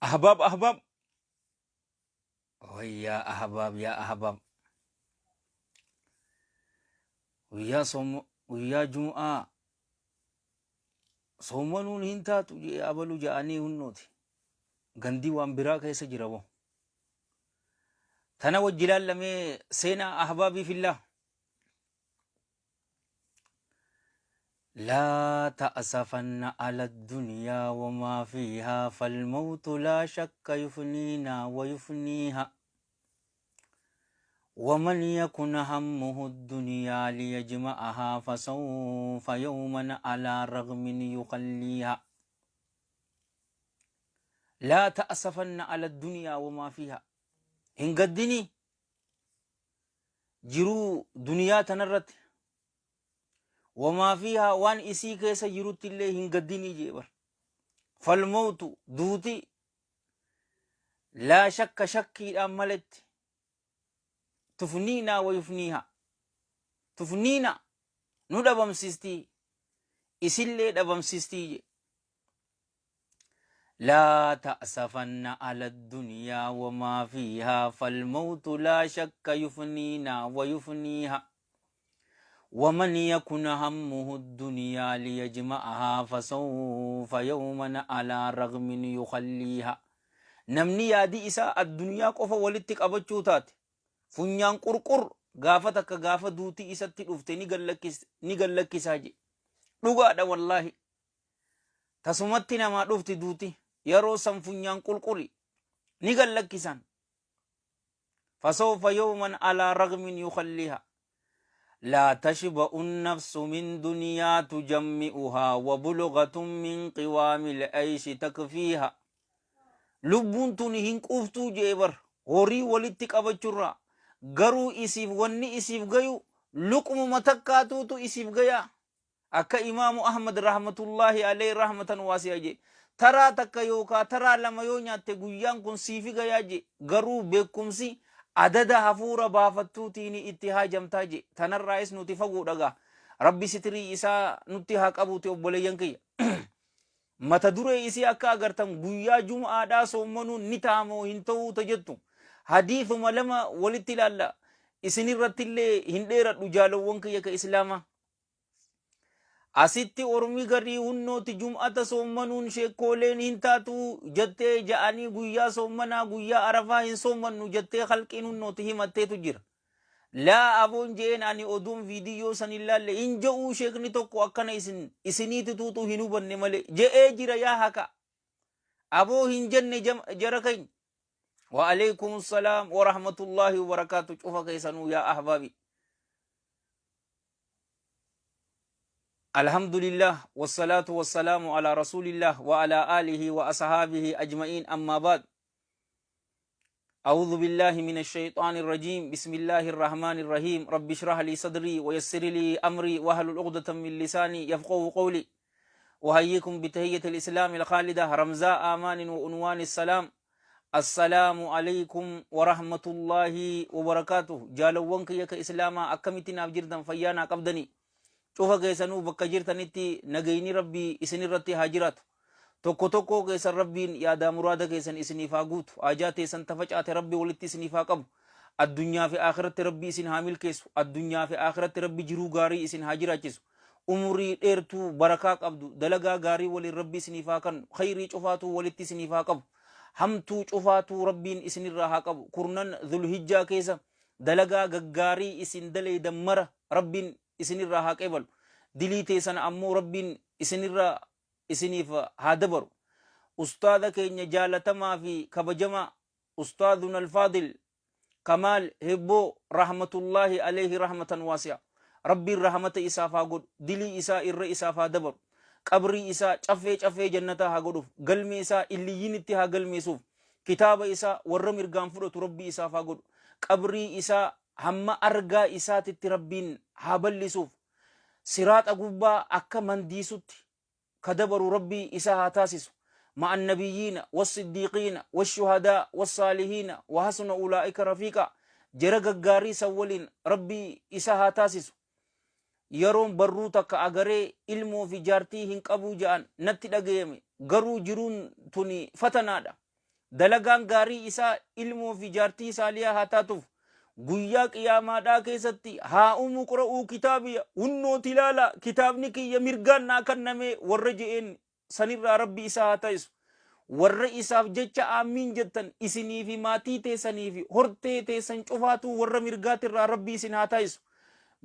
أحباب أحباب ويا أحباب يا أحباب ويا ويا جمعة صومنون هنتاتو جي أبلو جاني هنوتي غندي وامبرا كيس جربو تنا وجلال لمي سينا أحبابي في الله لا تأسفن على الدنيا وما فيها فالموت لا شك يفنينا ويفنيها ومن يكن همه الدنيا ليجمعها فسوف يوما على رغم يخليها لا تأسفن على الدنيا وما فيها هنقدني جرو دنيا تنرت وما فيها وان اسي كيس جروت اللي هنقدني جيبر فالموت دوتي لا شك شكي أملت تفنينا ويفنيها تفنينا ندبم سيستي اسلي دبم سيستي لا تأسفن على الدنيا وما فيها فالموت لا شك يفنينا ويفنيها ومن يكن همه الدنيا ليجمعها فسوف يوما على رغم يخليها نمني يادي إساء الدنيا قفا ولتك أبتشوتات فنيان قرقر غافتك غافة دوتي إساء تلوفتي نيقل لك ساجي لغا والله تسمتنا ما دوفتي دوتي يرو سنفنيان قرقري نيقل لك سان فسوف يوما على رغم يخليها لا تشبع النفس من دنيا تجمئها وبلغة من قوام العيش تكفيها لبون تنهين قفتو جيبر هوري ولتك أبجرا غرو إسيف وني إسيف غيو لقم متكاتو تو إسيف غيا أكا إمام أحمد رحمة الله عليه رحمة واسعة جي ترى تكيوكا ترى لما يونيا تقويان كن سيفي غيا جي غرو بكمسي adada hafuura baafattuutiin itti haajamtaaje tanarraayis nuti faguudhaga rabbi sitirii isaa nutti haa qabuuti obboleeyyan kiyya mata duree isii akka agartan guyyaa jum'aadhaa soommanuun ni taamoo hin ta'uuta jettu hadiithuma lama walitti ilaalla isinirrattillee hin dheeradhu jaalowwan kiyya ka islaama asitti ormi garii hunnooti jum'ata soommanuun sheekooleen hin taatu jettee ja'anii guyyaa soommanaa guyyaa arafaa hin soommannu jettee halqiin hunnooti himatteetu jira laa aboon jeen ani oduun viidiyoo san ilaalle hin ja'uu sheekni tokko akkana isiniiti tuutu hin hubanne malee je'ee jira yaa haka aboo hin jenne jara kany wa alaykum assalaam wa rahmatullahi wa barakaatu cufa keessanuu yaa ahbaabi الحمد لله والصلاة والسلام على رسول الله وعلى آله وأصحابه أجمعين أما بعد أعوذ بالله من الشيطان الرجيم بسم الله الرحمن الرحيم رب اشرح لي صدري ويسر لي أمري واحلل عقدة من لساني يفقهوا قولي وهيكم بتحية الإسلام الخالدة رمزاء آمان وعنوان السلام السلام عليكم ورحمة الله وبركاته جالوانك يك إسلاما أكمتنا بجردا فيانا قبدني cufa keessanuu bakka jirtanitti nagayni rabbii isinirratti haa jiraatu tokko tokko keessan rabbiin yaada muraada keessan isiniif haa guutu haajaa teessan tafacaate rabbii walitti isiniif haa qabu addunyaa fi akhiratti rabbii isin haa milkeessu addunyaa fi akhiratti rabbii jiruu gaarii isin haa jiraachisu umurii dheertuu barakaa qabdu dalagaa gaarii waliin rabbii isiniif haa kennu khayrii cufaatuu walitti isiniif haa qabu hamtuu cufaatuu rabbiin isinirraa haa qabu kurnan dhulhijjaa keessa dalagaa gaggaarii isin dalaydan mara rabbiin isinirraa haa qeebalu dilii teessan ammoo rabbiin isinirraa isiniif haa dabaru ustaada keenya jaalatamaa fi kabajamaa ustaaduna alfaadil kamaal hebboo rahmatullahi alayhi rahmatan waasi'a rabbiin rahmata isaaf haa godhu dilii isaa irra isaaf haa dabaru qabrii isaa caffee jannataa haa godhuuf galmee isaa illiyyinitti haa galmeessuuf kitaaba isaa warra mirgaan fudhatu rabbii isaaf haa godhu qabrii isaa hamma argaa isaatitti rabbiin haa bal'isuuf siraaxa gubbaa akka mandiisutti kadabaru rabbii isaa haa taasisu مع النبيين والصديقين والشهداء والصالحين وحسن أولئك رفيقا جرق غاري سولين ربي إساها تاسس يروم بروتك أغري علمو في جارتي هنك أبو جان نتي دقيمي غرو جرون تني فتنادا dalagaan gaarii isaa ilmoo fi jaartii saaliyaa haa taatuuf guyyaa qiyaamaadhaa keessatti haa umu qura'uu kitaabiya hunnooti ilaala kitaabni kiyya mirgaan naa kanname warra je'een sanirraa rabbi isaa haa ta'isu warra isaaf jecha aamiin jettan isinii fi maatii teessanii fi hortee teessan cufaatu warra mirgaatirraa rabbi isin haa ta'isu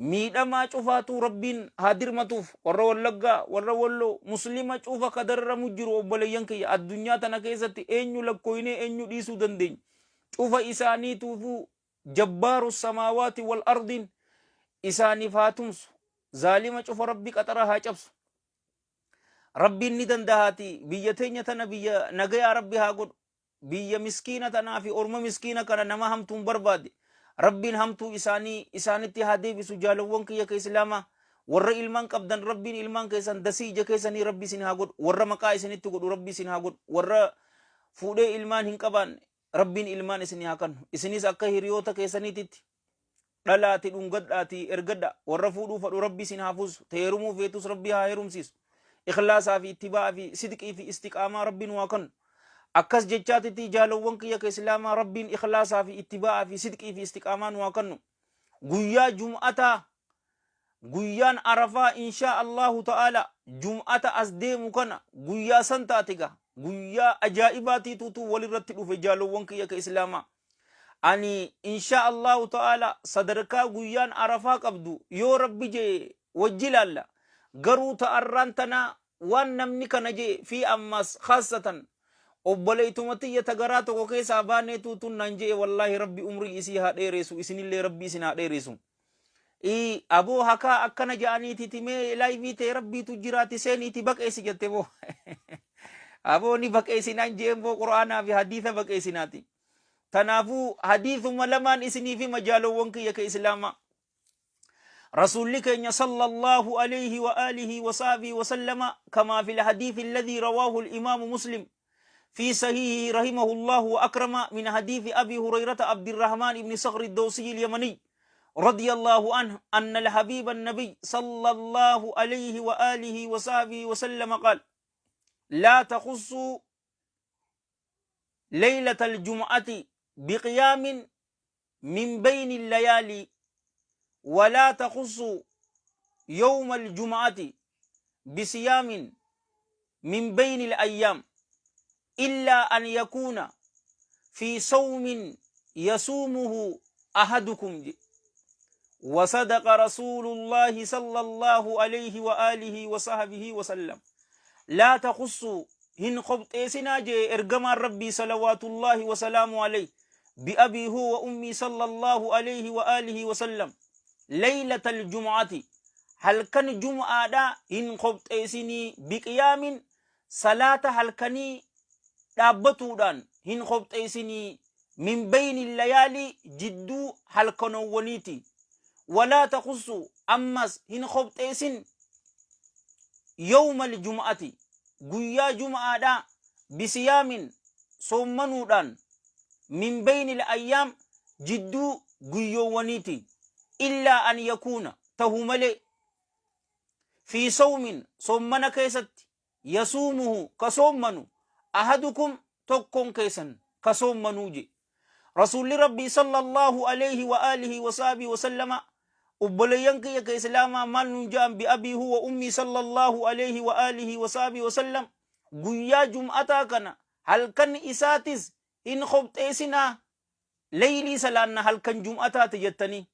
miidhamaa cufaatu rabbiin haa dirmatuuf warra wallaggaa warra walloo muslima cufa kadarramu jiru obboleeyyan kiyya addunyaa tana keessatti eenyu lakkooyinee eenyu dhiisuu dandeenya cufa isaaniituufuu jabbaaru samaawaati wal ardiin isaaniif haa tumsu zaalima cufa rabbi qaxara haa cabsu rabbiin ni dandahaati biyya teenya tana biyya nagayaa rabbi haa godhu biyya miskiina tanaa fi orma miskiina kana nama hamtuun barbaade rabbiin hamtuu isaanitti haa deebisu jaalawwan kiyya ka islaamaa warra ilmaan qabdan rabbiin ilmaan keessan dasii ija keessanii rabbi isin haa godhu warra maqaa isinitti godhu rabbi isin haa godhu warra fuudhee ilmaan hin qabaanne rabbiin ilmaan isin haa kennu isinis akka hiriyoota keessaniititti dhalaati dhungadhaati ergadha warra fuudhuu fadhu rabbi isin haa fuusu teerumuu feetus rabbi haa heerumsiisu ikhlaasaa fi ittibaa fi sidqii fi istiqaamaa rabbiin waa kennu akkas jechaatitti jaalawwan kiyya ka islaamaa rabbiin ikhlaasaa fi ittibaa fi sidqii fi istiqaamaa waa kennu guyyaa jum'ataa guyyaan arafaa inshaa Allahu ta'ala jum'ata as deemu kana guyyaa san taatiga guyyaa ajaa'ibaatiitutu walirratti dhufe jaalawwan kiyya ka islaamaa ani inshaa Allahu ta'ala sadarkaa guyyaan arafaa qabdu yoo rabbi jee wajji laalla garuu ta'arraan tanaa waan namni kana jee fi ammas khaasatan obboleeytumatiyya tagaraa tokko keessaa baaneetuutun nan jee wallaahi rabbi umrii isii haa dheereessu isinillee rabbi isin haa dheereessu aboo hakaa akkana ja'aniititi mee laayivii ta'e rabbiitu jiraati seeniiti baqeessi jette boo aboo ni baqeessinaan jeen boo qura'aanaa fi hadiisa baqeessinaati tanaafuu hadiisuma lamaan isinii fi majaalowwan kiyya ka islaamaa رسول كان صلى الله عليه وآله وصحبه وسلم كما في الحديث الذي رواه الإمام مسلم في صحيحه رحمه الله وأكرم من حديث أبي هريرة عبد الرحمن بن صخر الدوسي اليمني رضي الله عنه أن الحبيب النبي صلى الله عليه وآله وصحبه وسلم قال لا تخصوا ليلة الجمعة بقيام من بين الليالي ولا تخصوا يوم الجمعة بصيام من بين الأيام إلا أن يكون في صوم يصومه أحدكم وصدق رسول الله صلى الله عليه وآله وصحبه وسلم لا تخصوا هن خبط إسنا جي إرقما ربي صلوات الله وسلام عليه بأبي هو وأمي صلى الله عليه وآله وسلم ليلة الجمعة هل كان جمعة دا إن خبط إسني بقيام صلاة هل كان دابتو دان هن خبط إسني من بين الليالي جدو هل كانوا ونيتي ولا تخصوا أمس هن خبط إسن يوم الجمعة قيا جمعة دا بصيام صومنو دان من بين الأيام جدو قيو ونيتي إلا أن يكون تهملي في صوم صومنا كيست يصومه كصومنو أحدكم تكون كيسن كصومنو جي رسول ربي صلى الله عليه وآله وصحبه وسلم أبليانك يا كإسلام مال نجام بأبي هو أمي صلى الله عليه وآله وصحبه وسلم قيا جمعتا كان هل كان إساتس إن خبت إسنا ليلي سلانا هل كان جمعتا تجتني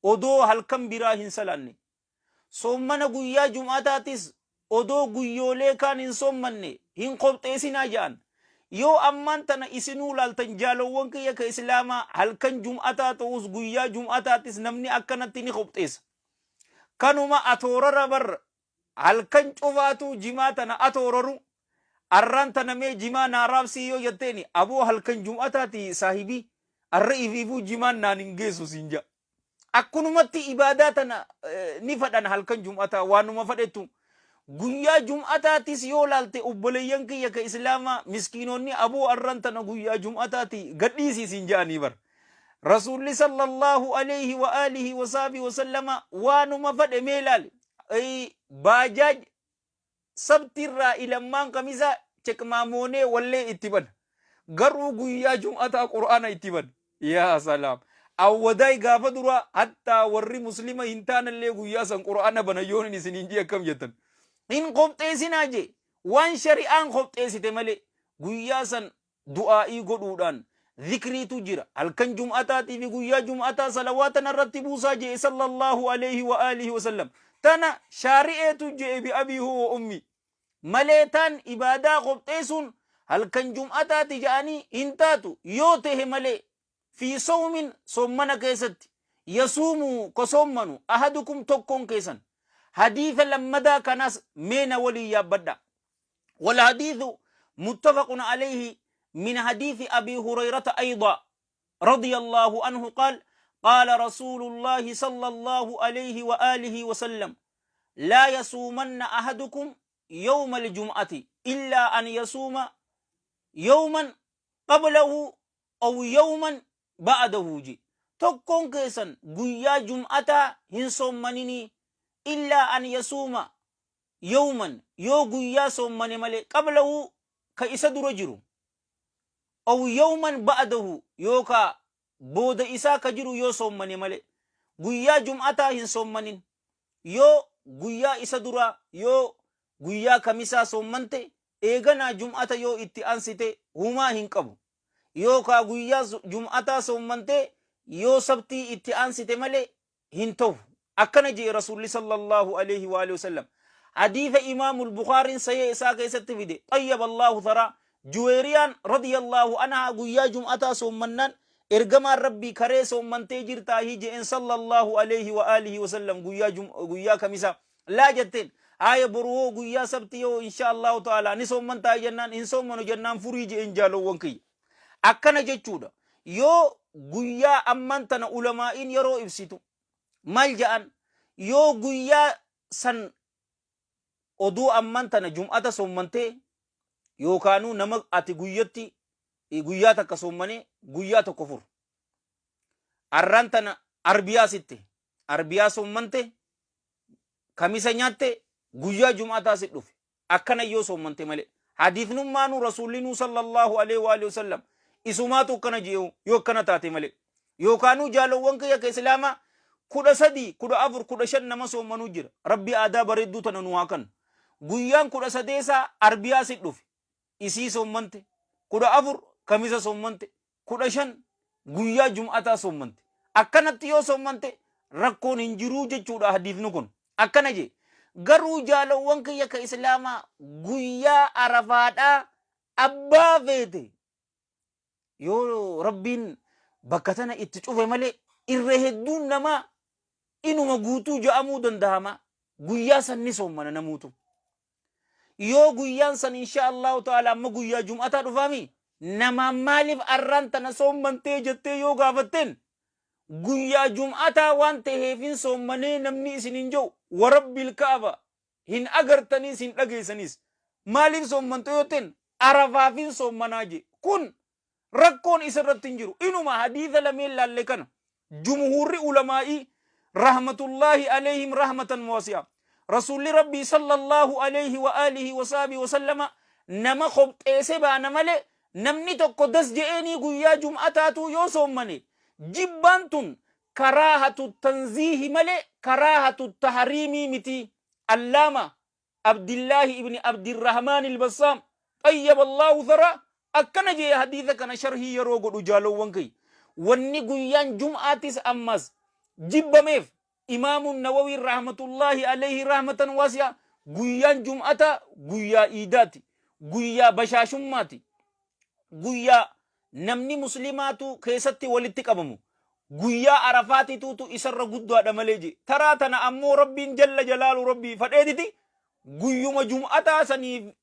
odoo halkan biraa hin salanne sommana guyyaa jum'ataatis odoo guyyoolee kaan hin sommanne hin qopheessinaa ja'an yoo ammaan tana isinuu laaltan jaalowwan kiyya ka islaamaa halkan jum'ataa ta'us guyyaa jum'ataatis namni akkanatti ni qopheessa kanuma atoorara barra halkan cufaatu jimaa tana atooraru arraan tana mee jimaa naaraabsii yoo jetteeni aboo halkan jum'ataati saahibii arra ifiifuu jimaan naan hin geessu siin ja'a akkunumatti ibaadaa tana ni fadhan halkan jum'ataa waanuma fadhettu guyyaa jum'ataatis yoo laalte obboleeyyan kiyya ka islaamaa miskiinonni aboo arran tana guyyaa jum'ataati gadhiisiisin ja'anii bar rasuulli sallallahu alayhi wa alihi wa sahbihi wa sallama waanuma fadhe mee laale baajaaj sabtirraa ilammaan kamisa cekmaamoonee wallee itti bada garuu guyyaa jum'ataa qur'aana itti bana. Yaa salaam. Awwadaay gaafa dura hattaa warri muslima hin taanallee guyyaa san qur'aana bana yoon isin hin jii akkam jettan. Hin qopheessinaa jee waan shari'aan qopheessite malee guyyaa san du'aa'ii godhuudhaan dhikriitu jira. Halkan jum'ataatii fi guyyaa jum'ataa salawaatan irratti buusaa jee sallallahu alayhi wa alihi wa sallam. Tana shaari'eetu jee bi abii huwa ummi. Malee taan ibaadaa qopheessuun halkan jum'ataati jedhanii hin taatu yoo tahe malee fi sawmin sommana keessatti yasuumu ko sommanu ahadukum tokkoon keessan hadiitha lammadaa kanas meena walii yaabbadha. والحديث متفق عليه من حديث أبي هريرة أيضا رضي الله عنه قال قال رسول الله صلى الله عليه وآله وسلم لا يصومن أحدكم يوم الجمعة إلا أن يصوم يوما قبله أو يوما بعده جي تكون كيسا قيا جمعة هنصوم منيني إلا أن يصوم يوما يو قيا صومني ملي قبله كإسد رجل أو يوما بعده يوكا بود إسا كجرو يو صومني ملي قيا جمعة هنصومنين يو قيا إسدرا يو قيا كمسا صومنتي إيغانا جمعة يو اتئانسيتي هما هنقبو يوكا قيا جمعة صومنتي يو سبتي اتئانسيتي ملي هنتو أكنا جي رسول صلى الله عليه وآله وسلم حديث إمام البخاري سيئ إساك إستفيد طيب الله ثرى جويريان رضي الله عنها قيا جمعة صومنان إرقما ربي كري صومنتي جرتا هيجي صلى الله عليه وآله وسلم قيا كمسا لا جتين آية برو قيا سبتيو إن شاء الله تعالى نصومنتا جنان إن صومنو جنان فريج إن جالو وانكي أكنا جتشودا يو قيا أمانتنا علماء يرو إبسيتو مالجأن يو قيا سن oduu amman tana jum'ata sommantee yookaanuu nama ati guyyaa takka sommane guyyaa tokko furu. Arraan tana arbiyaa sitte arbiyaa sommante kamisa nyaatte guyyaa jum'ataa sit dhufe akkana yoo sommante malee. Hadiisnummaanuu rasuullinuu sallallahu alaihi wa sallam isumaatu akkana jee'u yoo akkana taate malee. Yookaanuu jaalowwan kiyya ka islaamaa 13 14 15 nama sommanuu jira. Rabbi aadaa bareedduu tana nu haa kennu. Guyyaan 13 arbiyaa sit dhufe isii sommante 14 kamisa sommante 15 guyyaa jum'ataa sommante akkanatti yoo sommante rakkoon hin jiruu jechuudha. Hadiisni kun akkana jee garuu jaalowwan kiyya ka islaamaa guyyaa arafaadhaa abbaa feete yoo rabbiin bakka tana itti cufe malee irra hedduun namaa inuma guutuu ja'amuu danda'ama. Guyyaa sanni sommana namuutu yoo guyyaan san insha Allah ta'ala amma guyyaa jum'ataa dhufaami nama maaliif arraan tana sommantee jettee yoo gaafatteen guyyaa jum'ataa waan ta'eefin sommanee namni isin hin jiru warabbil kaaba hin agartaniis hin dhageessanis maaliif sommantee yoo ta'en arafaafin sommanaa je kun rakkoon isarratti hin jiru. Inuma hadiisa lameen laalle kana jumhurri ulamaa'ii rahmatullahi alayhim rahmatan wasi'a رسول ربي صلى الله عليه وآله وصحبه وسلم نما خبطيسه بانا ملي نمني تكو دس جئني قويا جمعتاتو يوسوم مني جبانتون كراهة التنزيه ملي كراهة التحريمي متي اللامة عبد الله ابن عبد الرحمن البسام طيب الله ثرى أكنا جي حديثة كان شرحي يروغو رجالو وانكي واني قويان جمعاتيس أماز جباميف إمام النووي رحمة الله عليه رحمة واسعة قيان جمعة قيا إيداتي قيا بشاشماتي قيا نمني مسلماتو كيستي ولتك أبمو قيا عرفاتي توتو إسر قدو هذا مليجي تراتنا أمو ربي جل جلال ربي فالإيدتي قيوم جمعة سني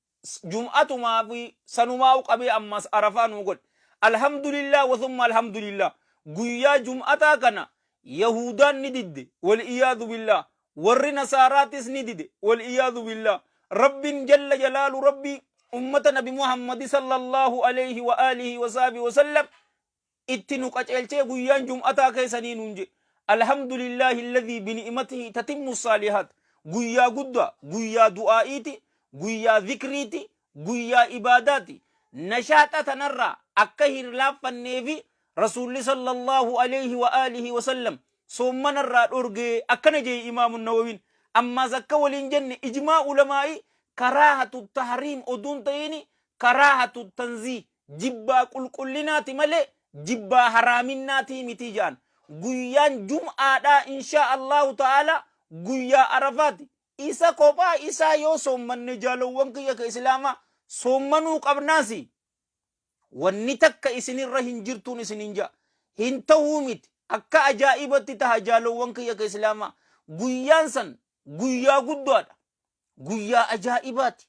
جمعة ما في سنماو قبي أماس عرفان وقل الحمد لله وثم الحمد لله قيا جمعة كنا يهودان ندد والإياذ بالله ور نصاراتس ندد والإياذ بالله رب جل جلال ربي أمة نبي محمد صلى الله عليه وآله وصحبه وسلم اتنق أجلتي قيان جمعتا كيسانين ننجي الحمد لله الذي بنعمته تتم الصالحات قيا قدى قيا دعائيتي قيا ذكريتي قيا إباداتي نشاطة تنرى akka hin laaffanneefi rasuulli sallallahu alayhi wa alihi wasallam soommanarraa dhorgee akkana jee imaamu Nawawiin. ammaas akka waliin jenne ijmaa ulamaa'i karaahatu tahriim oduun ta'ini karaahatu tanzii jibbaa qulqullinaati malee jibbaa haraaminnaati miti jaan. guyyaan jum'aadhaa insha Allahu ta'ala guyyaa arafaati. isa kophaa isaa yoo soommanne jaalowwan kiyya ka islaamaa soommanuu qabnaasi. wanni takka isinirra hin jirtuun isinin ja'a hin ta'uu miti akka ajaa'ibatti taha jaalowwan kiyya ka islaamaa. guyyaan san guyyaa guddaadha, guyyaa ajaa'ibaati,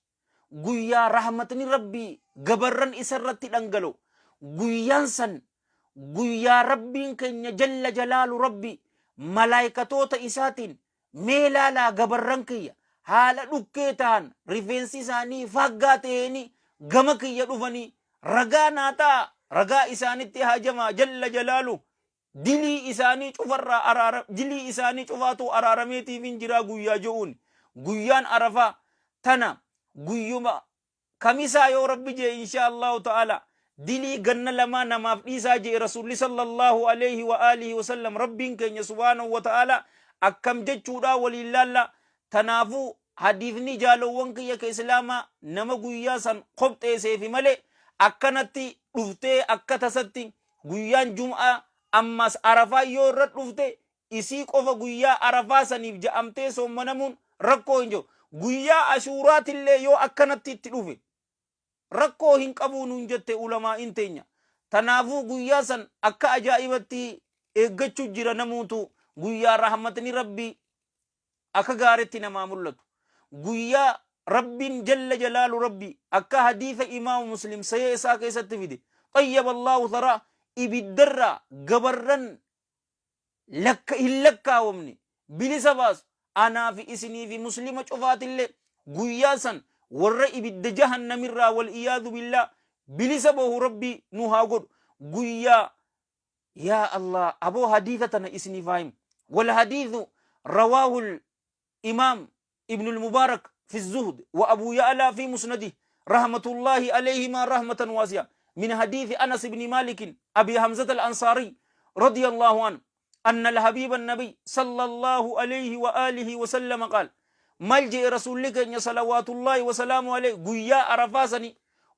guyyaa rahmatni rabbii gabarran isarratti dhangala'u. guyyaan san guyyaa rabbiin keenya jalla jalaalu rabbi malaayikatoota isaatiin mee laalaa gabarran kiyya haala dhukkee ta'an rifeensi isaanii faggaa ta'anii gama kiyya dhufanii ragaa naa ta'a, ragaa isaanitti hajamaa jalla jalaalu dilii isaanii cufarraa dilii isaanii cufaatu araarameetiif hin jiraa guyyaa je'uun. guyyaan arafaa tana guyyuma kamisaa yoo rabbi jee insha Allahu ta'ala dilii ganna lamaa namaaf dhiisaa jee rasuulli sallallahu alayhi wa alihi wasallam. rabbiin keenya subhaanahu wa ta'ala akkam jechuudha waliin laalla. tanaafuu hadiifni jaalowwan kiyya ka islaamaa nama guyyaa san qopheesseefi malee akkanatti dhuftee akka tasatti guyyaan jum'aa ammas arafaa yoo irra dhufte isii qofa guyyaa arafaa saniif ja'amtee soommanamuun rakkoo hin jiru. guyyaa ashuuraatillee yoo akkanatti itti dhufe rakkoo hin qabuu nuun jette ulamaa'in teenya. tanaafuu guyyaa san akka ajaa'ibatti eeggachuu jira namuutu. guyyaa rahmatni rabbii akka gaaritti namaa mul'atu, guyyaa rabbiin jalla jalaalu rabbii akka hadiisa imaamu muslim sayee isaa keessatti fide xayyaba Allahu tharaa ibiddarraa gabarran hin lakkaawamne bilisa baasu anaa fi isinii fi muslima cufaatillee guyyaa san warra ibidda jahannamirraa wal iyaadu billaa bilisa bahu rabbii nu haa godhu. guyyaa yaa Allah aboo hadiisa tana isinii faahim. والحديث رواه الإمام ابن المبارك في الزهد وأبو يعلى في مسنده رحمة الله عليهما رحمة واسعة من حديث أنس بن مالك أبي حمزة الأنصاري رضي الله عنه أن الحبيب النبي صلى الله عليه وآله وسلم قال ملجئ رسولك إن صلوات الله وسلامه عليه قيا عرفاسني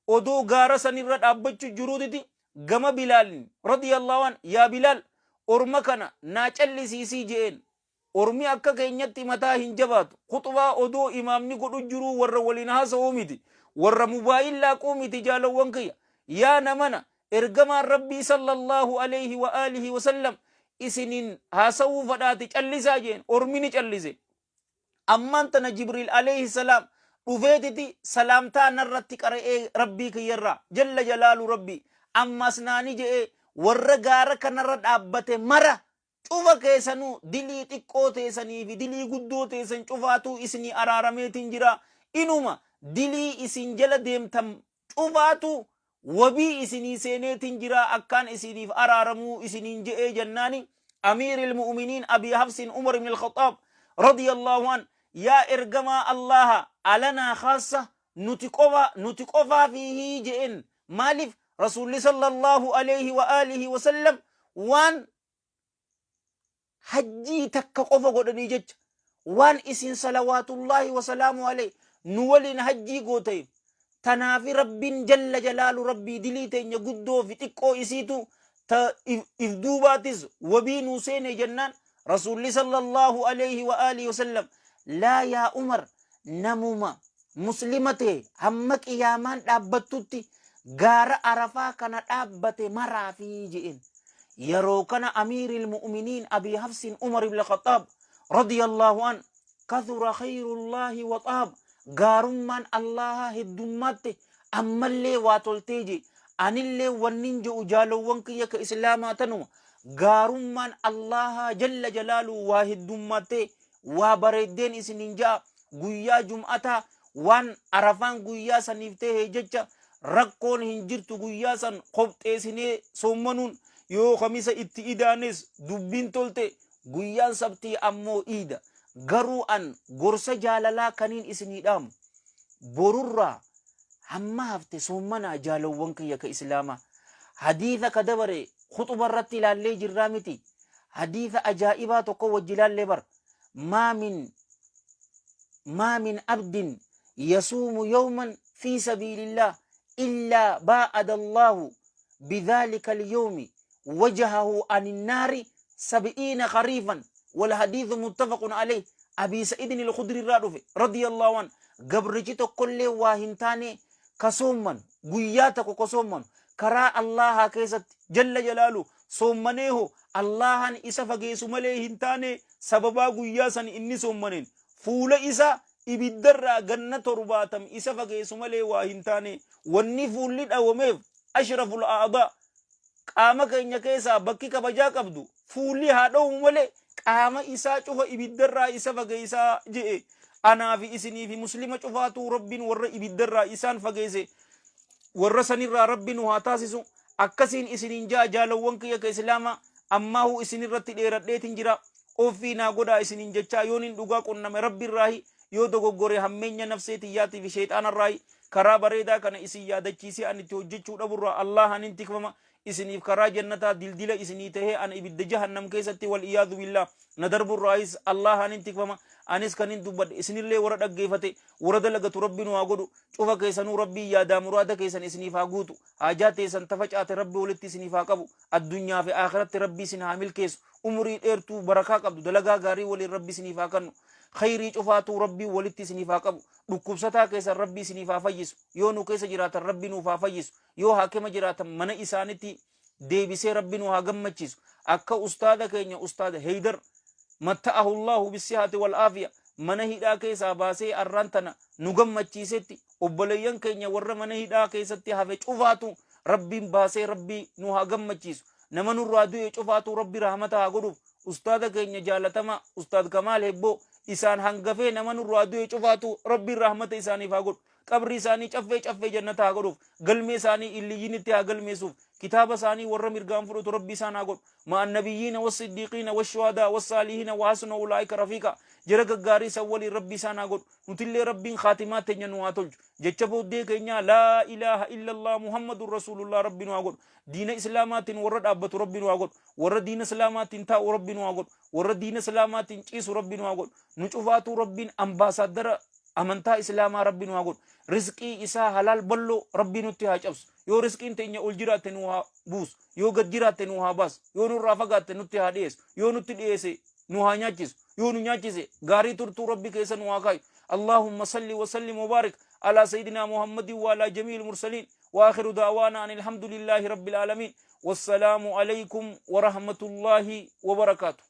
ودو غارسني رد أبجو جرودتي قم بلال رضي الله عنه يا بلال ormakana naa callisiisii jeen. ormi akka keenyatti mataa hin jabaatu khutbaa odoo imaamni godhu jiru warra waliin haasa'uu miti, warra mubaayil laaquu miti jaalowwan kiyya. yaa namana ergamaan rabbii sallallahu alayhi wa alihi wasallam isinin haasa'uu fadhaati callisaa jeen. ormi ni callise. ammaan tana jibriil alayhi salaam dhufeetiti salaamtaa narratti qara'ee rabbii kiyyarraa jalla jalaalu rabbii ammas naani je'ee warra gaara kanarra dhaabbate mara cufa keessanuu dilii xiqqoo teessanii fi dilii guddoo teessan cufaatuu isinii araarameetiin jira. inuma dilii isin jala deemtan cufaatu wabii isinii seeneetiin jira akkaan isiniif araaramuu isiniin je'ee jennaani amiiril mu'miniin abii hafsin umar ibn al-khattab radiyallahu an yaa ergamaa allaha alanaa khaassa nuti qofaa fiihii je'en. maaliif rasuulli sallallahu alayhi wa alihi wasallam waan hajjii takka qofa godhanii jecha waan isin salawaatullahi wasalaamu alayhi nu waliin hajjii gooteef tanaafi rabbiin jalla jalaalu rabbii dilii teenya guddoo fi xiqqoo isiitu ta if duubaatis wabii nuu seene jennaan rasuulli sallallahu alayhi wa alihi wasallam laa yaa umar namuma muslimate hamma qiyaamaan dhaabbattutti gaara arafaa kana dhaabbate maraafi je'en. yeroo kana amiiril mu'miniin abii hafsin umar ibn al-khattab radiyallahu an kathura khayrullahi wa taab gaarummaan allaha heddummatte ammallee waa toltee je. anillee wannin je'u jaalowwan kiyya ka islaamaa tanuma gaarummaan allaha jalla jalaalu waa heddummatte waa bareeddeen isinin ja'a. guyyaa jum'ataa waan arafaan guyyaa saniif ta'e jecha rakkoon hin jirtu. guyyaa san qopheessinee soommanuun yoo kamisa itti idaanes dubbiin tolte. guyyaan sabtii ammoo iida. garuu an gorsa jaalalaa kaniin isinii dhaamu borurraa hamma hafte soommanaa jaalowwan kiyya ka islaamaa. حديث كدبر خطبة رتي لالي جرامتي حديث أجائبات قوة جلال لبر ما من عبد يصوم يوما في سبيل الله إلا باعد الله بذلك اليوم وجهه عن النار 70 خريفا والحديث متفق عليه. أبي سعيد الخدري رضي الله عنه قبرجت كل واهنتاني كصوما قياتك كصوما كرا الله كيست جل جلاله صومنيه الله إسا فقيس مليه هنتاني سببا قياسا إني صومنين فول إسا إبدرا جنة رباتم إسا فقيس مليه واهنتاني واني فول لدأوميف أشرف الأعضاء قام كينيا كيسا بكي كبجا قبدو فولي هادو ملي قام إسا شوف إبدرا إسا فقيسا جئ أنا في إسني في مسلمة شوفاتو رب ور إبدرا إسان فقيسي ورسن الرا رب نهاتاسسو أكسين إسنين جالوان كيا كإسلاما أما هو إسنين رتي ديرتين جرا أوفينا قدا إسنين جتشا يونين دوغا قنم رب الراهي يو دوغو غوري همينيا نفسيتي ياتي في شيطان الراهي كرا بريدا كان إسي يادتشيسي أن توججو دبرا الله هننتك فما إسنيف كرا جنتا دلدل إسني تهي أن إبد جهنم كيستي والإياذ بالله ندرب الرئيس الله هننتك فما أنس كنين دبد إسني اللي ورد أجيفتي ورد لغت ربي نواغدو شوفا كيسانو ربي يادا مراد كيسان إسنيفا قوتو حاجات إسان تفجأت ربي ولت إسنيفا قبو الدنيا في آخرت ربي سنعمل كيس أمري إرتو بركا قبدو دلغا غاري ولي ربي سنيفا كنو خيري شوفاتو ربي ولت سنيفا قبو dhukkubsataa keessa rabbii isiniif haa fayyisu yoo nu keessa jiraatan rabbi nuuf haa fayyisu yoo haakima jiraatan mana isaanitti deebisee rabbi nu haa gammachiisu akka ustaada keenya ustaada Haydar matta'ahu Allahu bisihati wal aafiya mana hidhaa keessaa baasee arrantana nu gammachiisetti obboleeyyan keenya warra mana hidhaa keessatti hafe cufaatu rabbiin baasee rabbi nu haa gammachiisu nama nurraa du'e cufaatu rabbi rahmata haa godhuuf ustaada keenya jaalatama ustaad Kamaal Hebboo إسان هنگفه نمن الرادو چفاتو ربي رحمت إساني فاقود قبر إساني چفه جنتا آقودوف قلمي إساني اللي جنتها قلمي سوف كتاب إساني ورمير غانفروت ربي إسان آقود مع النبيين والصديقين والشهداء والصالحين وحسن أولئك رفيقا جرق غاري سولي ربي إسان آقود نتلي ربي خاتمات تنينواتول جچبو ديك إنيا لا إله إلا الله محمد رسول الله ربي نواقود دين إسلامات ورد أبت ربي نواقود ورد دين إسلامات تاو ربي نواقود ورد دين إسلامات چيس ربي نواقود نشوفاتو ربين أمباسادر أمنتا إسلاما ربي نواقود رزقي إسا حلال بلو ربي نتها چبس يو رزقي انتين يقول جرات نوها بوس يو قد جرات نوها باس يو نرافقات نتها ديس يو نتل إيسي نوها نياچس يو نياچس غاري ترتو ربي كيسا نوها كاي اللهم صل وسلم وبارك على سيدنا محمد وعلى جميع المرسلين وآخر دعوانا أن الحمد لله رب العالمين والسلام عليكم ورحمة الله وبركاته.